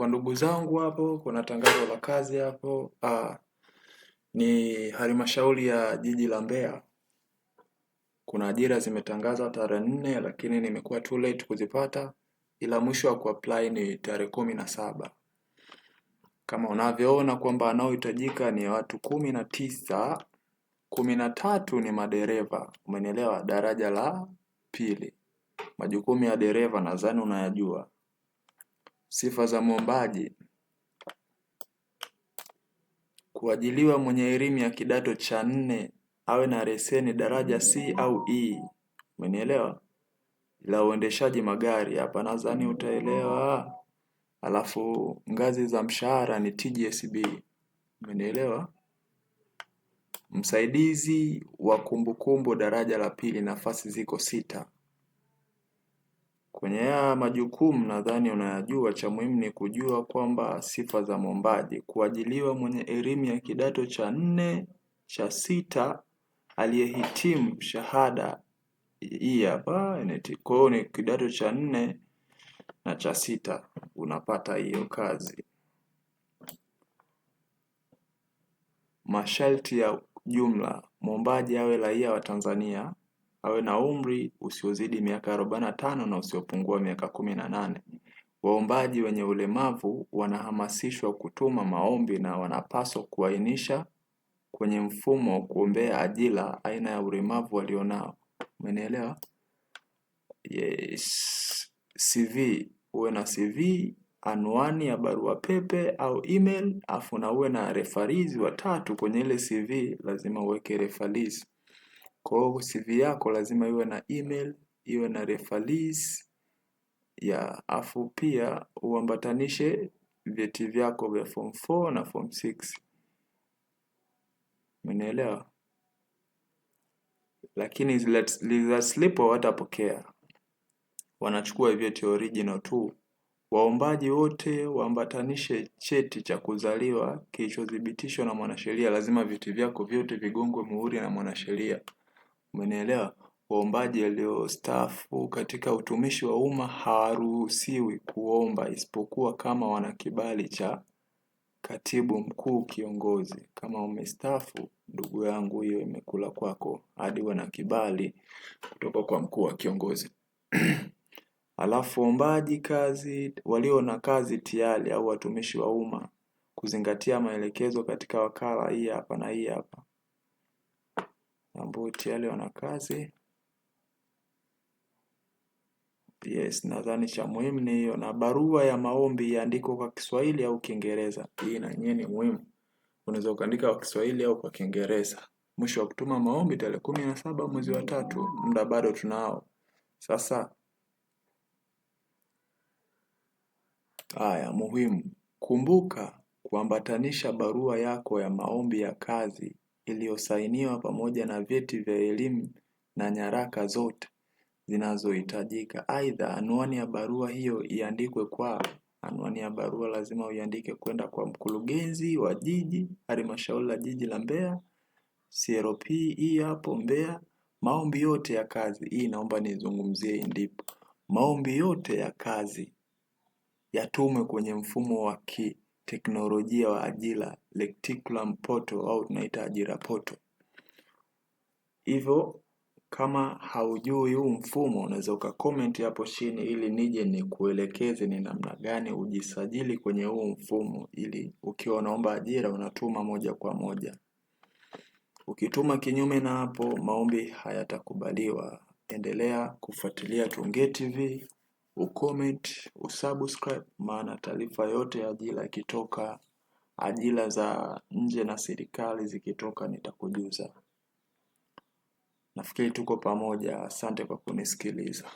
Kwa ndugu zangu hapo, kuna tangazo la kazi hapo. Ni halmashauri ya jiji la Mbeya. Kuna ajira zimetangazwa tarehe 4, lakini nimekuwa too late kuzipata, ila mwisho wa kuapply ni tarehe 17. Kama unavyoona kwamba wanaohitajika ni watu 19, 13 ni madereva. Umenielewa? Daraja la pili. Majukumu ya dereva nadhani unayajua. Sifa za mwombaji: kuajiliwa mwenye elimu ya kidato cha 4, awe na leseni daraja C au E. Umenielewa? La uendeshaji magari hapa nadhani utaelewa. Alafu ngazi za mshahara ni TGSB. Umenielewa? Msaidizi wa kumbukumbu daraja la pili, nafasi ziko 6. Kwenye haya majukumu nadhani unayajua. Cha muhimu ni kujua kwamba sifa za mwombaji: kuajiliwa mwenye elimu ya kidato cha 4, cha 6, aliyehitimu shahada hii hapa. Kwa hiyo ni kidato cha 4 na cha 6 unapata hiyo kazi. Masharti ya jumla: mwombaji awe raia wa Tanzania, awe na umri usiozidi miaka 45 na usiopungua miaka 18. Waombaji wenye ulemavu wanahamasishwa kutuma maombi na wanapaswa kuainisha kwenye mfumo wa kuombea ajira aina ya ulemavu walionao. Umenielewa? Yes. CV, uwe na CV, anwani ya barua pepe au email, afu na uwe na referees 3 kwenye ile CV. Lazima uweke referees. Kwa hiyo CV yako lazima iwe na email, iwe na referees ya, afu pia uambatanishe vyeti vyako vya form 4 na form 6. Umenielewa? Lakini zile slip watapokea, wanachukua vyeti original tu. Waombaji wote waambatanishe cheti cha kuzaliwa kilichothibitishwa na mwanasheria. Lazima vyeti vyako vyote vigongwe muhuri na mwanasheria. Umenielewa? Waombaji waliostaafu katika utumishi wa umma hawaruhusiwi kuomba isipokuwa kama wana kibali cha katibu mkuu kiongozi. Kama umestaafu, ndugu yangu, hiyo imekula kwako hadi uwe na kibali kutoka kwa mkuu wa kiongozi. Alafu waombaji kazi walio na kazi tayari au watumishi wa umma kuzingatia maelekezo katika wakala hii hapa na hii hapa. Ambao tayari wana kazi. Yes, nadhani cha muhimu ni hiyo. Na barua ya maombi iandikwe kwa Kiswahili au Kiingereza. Hii na yenyewe ni muhimu. Unaweza kuandika kwa Kiswahili au kwa Kiingereza. Mwisho wa kutuma maombi tarehe 17 mwezi wa 3. Muda bado tunao. Sasa haya muhimu: kumbuka kuambatanisha barua yako ya maombi ya kazi iliyosainiwa pamoja na vyeti vya elimu na nyaraka zote zinazohitajika. Aidha, anwani ya barua hiyo iandikwe kwa anwani ya barua lazima uiandike kwenda kwa mkurugenzi wa jiji, halmashauri la jiji la Mbeya, CRP hii hapo Mbeya. Maombi yote ya kazi, hii naomba nizungumzie ndipo. Maombi yote ya kazi yatumwe kwenye mfumo wa kiteknolojia wa ajira, Recticulum Portal au tunaita ajira portal. Hivyo kama haujui huu mfumo, unaweza ukacomment hapo chini ili nije nikuelekeze ni namna gani ujisajili kwenye huu mfumo, ili ukiwa unaomba ajira unatuma moja kwa moja. Ukituma kinyume na hapo, maombi hayatakubaliwa. Endelea kufuatilia Tuongee TV, ucomment, usubscribe, maana taarifa yote ya ajira ikitoka, ajira za nje na serikali zikitoka, nitakujuza. Nafikiri tuko pamoja. Asante kwa kunisikiliza.